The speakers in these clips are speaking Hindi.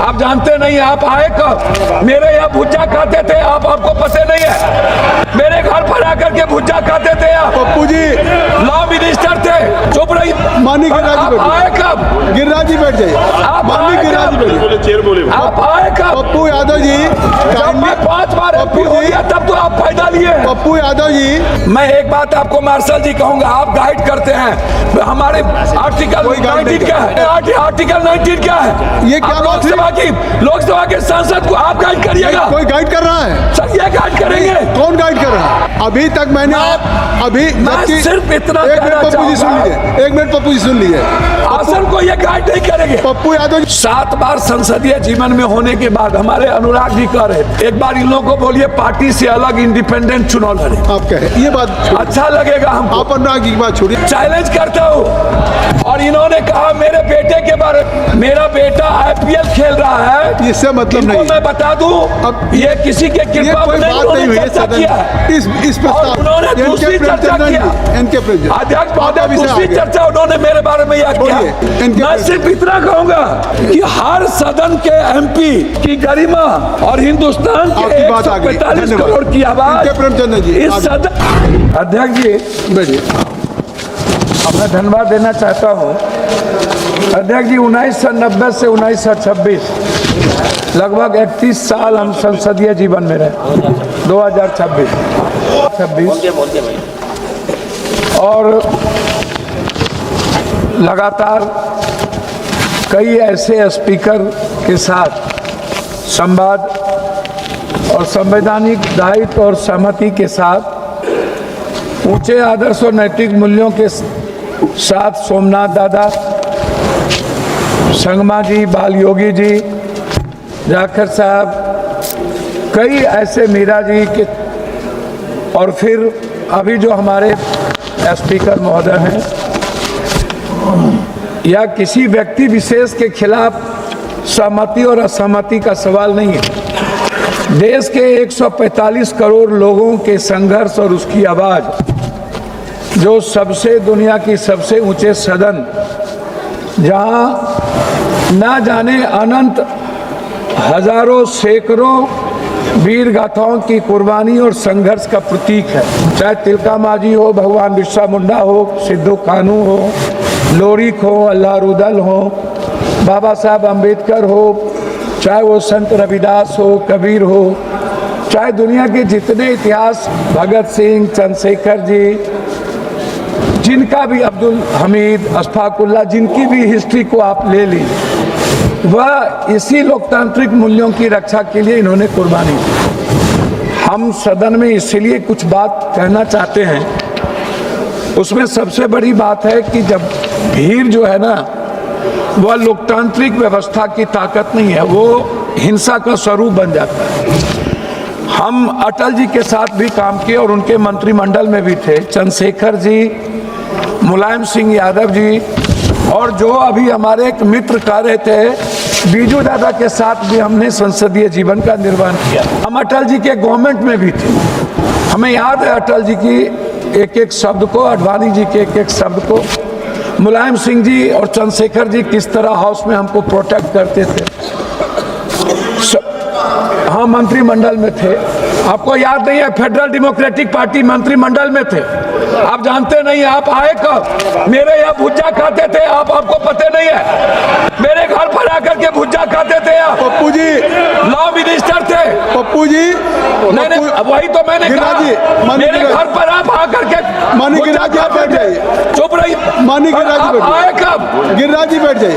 आप जानते नहीं, आप आए कब? मेरे यहाँ भुज्जा खाते थे आप, आपको पता नहीं है? मेरे घर पर आकर के भुज्जा खाते थे आप। पप्पू जी लॉ मिनिस्टर थे, चुप रही। माननीय गिरिराज जी आप आए कब? गिरिराज जी बैठ जाइए। आप माननीय आए गिरिराज जी कब? बैठिए। आप आए कब? पप्पू यादव जी जब मैं 5 बार MP हो गया तब तो आप फायदा लिए। पप्पू यादव जी, मैं एक बात आपको मार्शल जी कहूंगा, आप गाइड करते हैं। हमारे आर्टिकल 19 क्या है? आर्टिकल 19 क्या है? ये क्या बात है? लोकसभा के सांसद को आप गाइड करिएगा। कोई गाइड कर रहा है? सर ये गाइड करेंगे। कौन गाइड कर रहा है? अभी तक मैंने अभी मैं सिर्फ इतना एक कहना मिनट पप्पू जी सुन चाहूंगा। लीजिए, एक मिनट पप्पू जी सुन लीजिए। आसन को ये गाइड नहीं करेंगे। पप्पू यादव जी 7 बार संसदीय जीवन में होने के बाद हमारे अनुराग जी कह रहे थे, एक बार इन लोगों को बोलिए पार्टी से अलग इंडिपेंडेंट चुनाव लड़े। आप कहे ये बात अच्छा लगेगा हमको। आप अनुराग जी की बात छोड़िए। चैलेंज करता हूँ। और इन्होंने कहा मेरे बेटे के बारे में, मेरा बेटा IPL खेल रहा है, इससे मतलब इनको नहीं। मैं बता दूं, अब ये किसी के ये कृपा कोई में बात नहीं हुई है चर्चा सदन किया है। इस प्रस्ताव उन्होंने दूसरी चर्चा किया। अध्यक्ष महोदय दूसरी चर्चा उन्होंने मेरे बारे में यह किया। मैं सिर्फ इतना कहूंगा कि हर सदन के MP की गरिमा और हिंदुस्तान के 145 करोड़ की आवाज इस सदन। अध्यक्ष जी बैठिए। अब मैं धन्यवाद देना चाहता हूँ। अध्यक्ष जी 1990 से 1926 लगभग 31 साल हम संसदीय जीवन में रहे। 2026 और लगातार कई ऐसे स्पीकर के साथ संवाद और संवैधानिक दायित्व और सहमति के साथ ऊंचे आदर्श और नैतिक मूल्यों के साथ सोमनाथ दादा, संगमा जी, बाल योगी जी, जाखड़ साहब, कई ऐसे मीरा जी के, और फिर अभी जो हमारे स्पीकर महोदय हैं, या किसी व्यक्ति विशेष के खिलाफ सहमति और असहमति का सवाल नहीं है। देश के 145 करोड़ लोगों के संघर्ष और उसकी आवाज, जो सबसे दुनिया की सबसे ऊंचे सदन, जहां ना जाने अनंत हजारों सैकड़ों वीर गाथाओं की कुर्बानी और संघर्ष का प्रतीक है। चाहे तिलका मांझी हो, भगवान बिरसा मुंडा हो, सिद्धू कानू हो, लोरिक हो, अल्लाह रुदल हो, बाबा साहब अम्बेडकर हो, चाहे वो संत रविदास हो, कबीर हो, चाहे दुनिया के जितने इतिहास, भगत सिंह, चंद्रशेखर जी, जिनका भी, अब्दुल हमीद, अशफाकुल्ला, जिनकी भी हिस्ट्री को आप ले ली, वह इसी लोकतांत्रिक मूल्यों की रक्षा के लिए इन्होंने कुर्बानी दी। हम सदन में इसलिए कुछ बात कहना चाहते हैं। उसमें सबसे बड़ी बात है कि जब भीड़ जो है ना, वह लोकतांत्रिक व्यवस्था की ताकत नहीं है, वो हिंसा का स्वरूप बन जाता है। हम अटल जी के साथ भी काम किए और उनके मंत्रिमंडल में भी थे, चंद्रशेखर जी, मुलायम सिंह यादव जी, और जो अभी हमारे एक मित्र कह रहे थे, बीजू दादा के साथ भी हमने संसदीय जीवन का निर्वहन किया। हम अटल जी के गवर्नमेंट में भी थे। हमें याद है अटल जी की एक एक शब्द को, अडवाणी जी के एक एक शब्द को, मुलायम सिंह जी और चंद्रशेखर जी किस तरह हाउस में हमको प्रोटेक्ट करते थे। हाँ, मंत्रिमंडल में थे। आपको याद नहीं है, फेडरल डेमोक्रेटिक पार्टी मंत्रिमंडल में थे। आप जानते नहीं, आप आए कब? मेरे यहाँ भुज्जा खाते थे आप, आपको पता नहीं है? मेरे घर पर आकर के भुज्जा खाते थे आप। पप्पू जी लॉ मिनिस्टर थे। पप्पू जी नहीं, वही तो मैंने कहा। मेरे घर पर आप आकर के माननीय गिरिराज जी आप बैठ जाइए। चुप रही। माननीय गिरिराज जी बैठिए। आए कब? गिरिराज जी बैठ जाइए।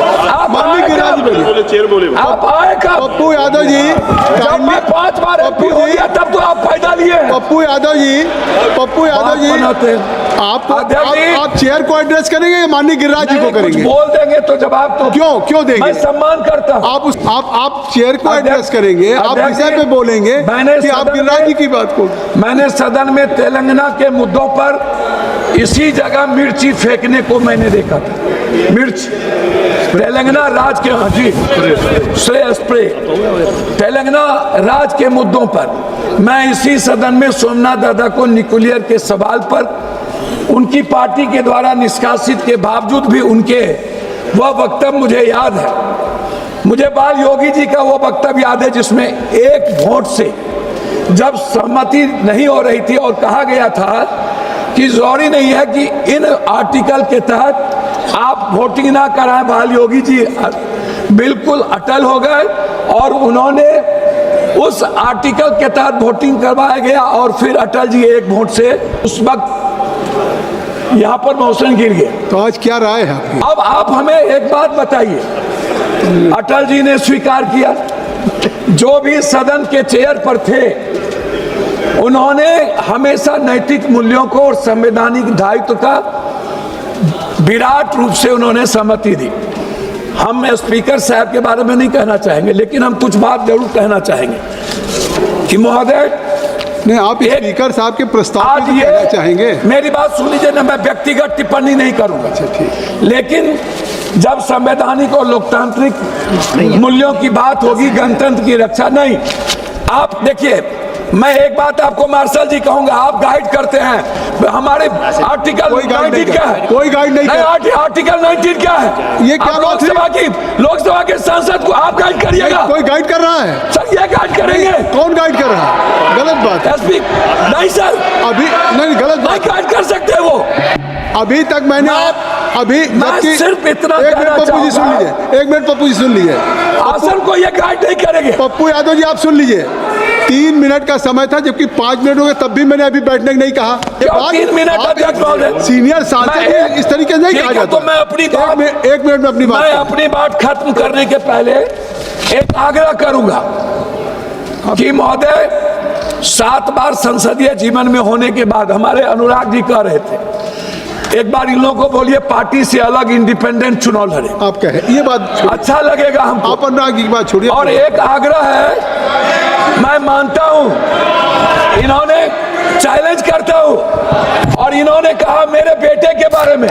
माननीय गिरिराज जी बैठिए। आप आए कब? पप्पू यादव जी जब मैं 5 बार MP हो गया तब तो आप फायदा लिए। पप्पू यादव जी आप चेयर को एड्रेस करेंगे या माननीय गिरिराज जी को करेंगे? बोल देंगे तो जवाब तो क्यों देंगे? मैं सम्मान करता हूं। आप चेयर को एड्रेस करेंगे, आप विषय पे बोलेंगे कि आप गिरिराज जी की बात को। मैंने सदन में तेलंगाना के मुद्दों पर इसी जगह मिर्ची फेंकने को मैंने देखा था। मिर्च तेलंगाना राज के, हाँ जी, स्प्रे तेलंगाना राज के मुद्दों पर मैं इसी सदन में सोमनाथ दादा को न्यूक्लियर के सवाल पर उनकी पार्टी के द्वारा निष्कासित के बावजूद भी उनके वह वक्तव्य मुझे याद है मुझे बाल योगी जी का वो वक्तव्य याद है जिसमें एक वोट से जब सहमति नहीं हो रही थी और कहा गया था कि जरूरी नहीं है कि इन आर्टिकल के तहत आप वोटिंग ना कराएं, बाल योगी जी बिल्कुल अटल हो गए और उन्होंने उस आर्टिकल के तहत वोटिंग करवाया गया और फिर अटल जी एक वोट से उस वक्त यहाँ पर मौसम गिर गए। तो आज क्या राय है आपकी? अब आप हमें एक बात बताइए, अटल जी ने स्वीकार किया, जो भी सदन के चेयर पर थे उन्होंने हमेशा नैतिक मूल्यों को और संवैधानिक दायित्व का विराट रूप से उन्होंने सहमति दी। हम स्पीकर साहब के बारे में नहीं कहना चाहेंगे, लेकिन हम कुछ बात जरूर कहना चाहेंगे कि महोदय नहीं, आप स्पीकर साहब के प्रस्ताव आज पे कहना चाहेंगे। मेरी बात सुन लीजिए ना, मैं व्यक्तिगत टिप्पणी नहीं करूंगा। अच्छा ठीक। लेकिन जब संवैधानिक और लोकतांत्रिक मूल्यों की बात होगी, गणतंत्र की रक्षा नहीं, आप देखिए, मैं एक बात आपको मार्शल जी कहूंगा, आप गाइड करते हैं, हमारे आर्टिकल 19 क्या है? कोई गाइड नहीं नहीं, आर्टिकल 19 क्या है? ये क्या लोकसभा के सांसद को आप गाइड करिएगा? कोई गाइड कर रहा है सर, ये गाइड करेंगे? कौन गाइड कर रहा है? गलत बात है। एसपी नहीं सर, अभी नहीं, गलत नहीं बात। गाइड कर सकते वो। अभी तक मैंने अभी मैं सिर्फ इतना एक मिनट कहना पप्पू जी सुन चाहूंगा। लीजिए, एक मिनट पप्पू जी सुन लीजिए। आसन को ये गाइड नहीं करेंगे। पप्पू यादव जी आप सुन लीजिए, 3 मिनट का समय था जबकि 5 मिनट हो गए, तब भी मैंने अभी बैठने नहीं कहा। 3 मिनट अध्यक्ष महोदय, सीनियर सांसद इस तरीके से नहीं कहा जाता। तो मैं अपनी बात, एक मिनट में अपनी बात, मैं अपनी बात खत्म करने के पहले एक आग्रह करूंगा कि महोदय, 7 बार संसदीय जीवन में होने के बाद हमारे अनुराग जी कह रहे थे, एक बार इन लोगों को बोलिए पार्टी से अलग इंडिपेंडेंट चुनाव लड़े। आप कहे ये बात अच्छा लगेगा हमको। आप अनुराग जी की बात छोड़िए। और एक आग्रह है, मैं मानता हूं, इन्होंने चैलेंज करता हूं, और इन्होंने कहा मेरे बेटे के बारे में,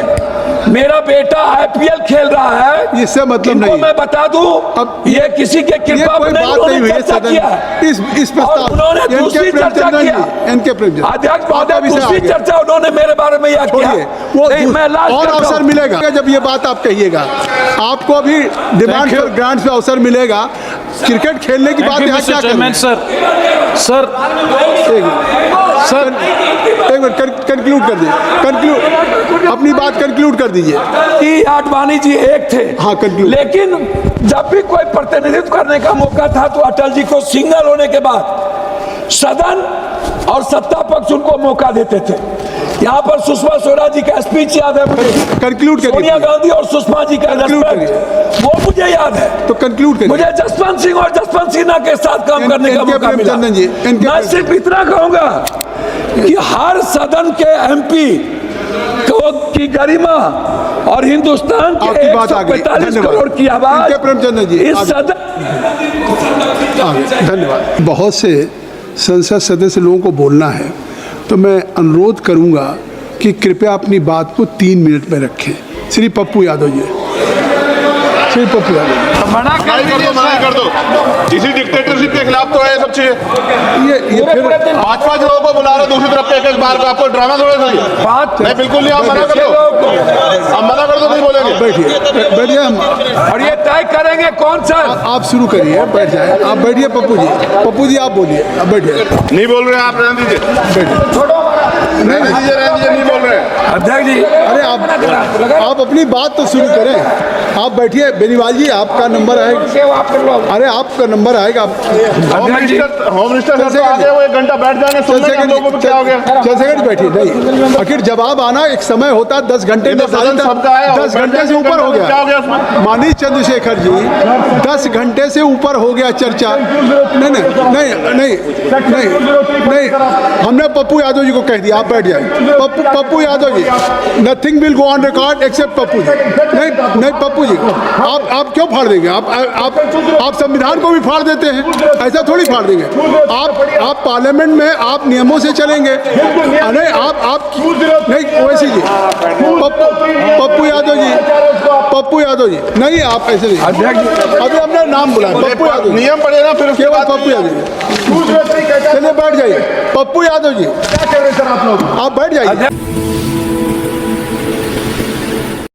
मेरा बेटा आईपीएल खेल रहा है, इससे मतलब नहीं। मैं बता दूं, अब ये किसी के कृपा कोई नहीं, बात नहीं हुई है चर्चा किया है। इस प्रस्ताव उन्होंने दूसरी चर्चा किया। अध्यक्ष महोदय, दूसरी चर्चा उन्होंने मेरे बारे में यह किया। वो मैं और अवसर मिलेगा जब ये बात आप कहिएगा, आपको अभी डिमांड फॉर ग्रांट्स पे अवसर मिलेगा। क्रिकेट खेलने की बात यहाँ क्या करें? सर एक मिनट कंक्लूड कर दीजिए, अपनी बात कंक्लूड कर दीजिए। आडवाणी जी एक थे, हाँ, conclude। लेकिन जब भी कोई प्रतिनिधित्व करने का मौका था तो अटल जी को सिंगल होने के बाद सदन और सत्ता पक्ष उनको मौका देते थे। यहाँ पर सुषमा स्वराज जी का स्पीच याद है मुझे, कंक्लूड करिए। सोनिया गांधी और सुषमा जी का रिस्पेक्ट, वो मुझे याद है। तो कंक्लूड करिए। मुझे जसवंत सिंह और जसवंत सिन्हा के साथ काम करने का मौका मिला। मैं सिर्फ इतना कहूंगा कि हर सदन के एमपी की गरिमा और हिंदुस्तान के 145 करोड़ की आवाज प्रेमचंद जी इस सदन। धन्यवाद। बहुत से संसद सदस्य लोगों को बोलना है, तो मैं अनुरोध करूंगा कि कृपया अपनी बात को 3 मिनट में रखें। श्री पप्पू यादव जी, श्री पप्पू यादव जी। मना कर दो। इसी डिक्टेटरशिप के खिलाफ तो है सब चीजें। ये फिर 5 लोगों को बुला रहे, दूसरी तरफ एक बार को आपको ड्रामा थोड़ा सा बात नहीं, बिल्कुल नहीं। आप मना कर दो, आप मना कर दो, नहीं बोलेंगे। बैठिए हम, और ये तय करेंगे कौन सा। आप शुरू करिए, बैठ जाए। आप बैठिए पप्पू जी आप बोलिए, आप बैठिए। नहीं बोल रहे आप, रहने दीजिए, रहने दीजिए, नहीं बोल रहे अध्यक्ष जी। अरे आप अपनी बात तो शुरू करें। आप बैठिए। बेनीवाल जी आपका नंबर आएगा। अरे आपका नंबर आएगा। होम मिनिस्टर साहब तो आ गए, वो 1 घंटा बैठ जाएंगे, सुनने हम लोगों को क्या हो गया। 6 सेकंड बैठिए। नहीं, आखिर जवाब आना एक समय होता है, 10 घंटे में सबका है, 10 घंटे से ऊपर हो गया। माननीय चंद्रशेखर जी, 10 घंटे से ऊपर हो गया चर्चा। नहीं नहीं नहीं नहीं नहीं नहीं, हमने पप्पू यादव जी को कह दिया, आप बैठ जाए। Pappu Yadav ji, nothing will go on record except Pappu ji. नहीं पप्पू जी, आप क्यों फाड़ देंगे? आप संविधान को भी फाड़ देते हैं, ऐसा थोड़ी फाड़ देंगे। आप पार्लियामेंट में आप नियमों से चलेंगे। नहीं आप नहीं, ओवैसी जी, पप्पू यादव जी नहीं, आप ऐसे नहीं। अभी हमने नाम बुलाया, पप्पू यादव जी। नियम पड़ेगा फिर केवल पप्पू यादव जी। चलिए बैठ जाइए। पप्पू यादव जी, आप बैठ जाइए।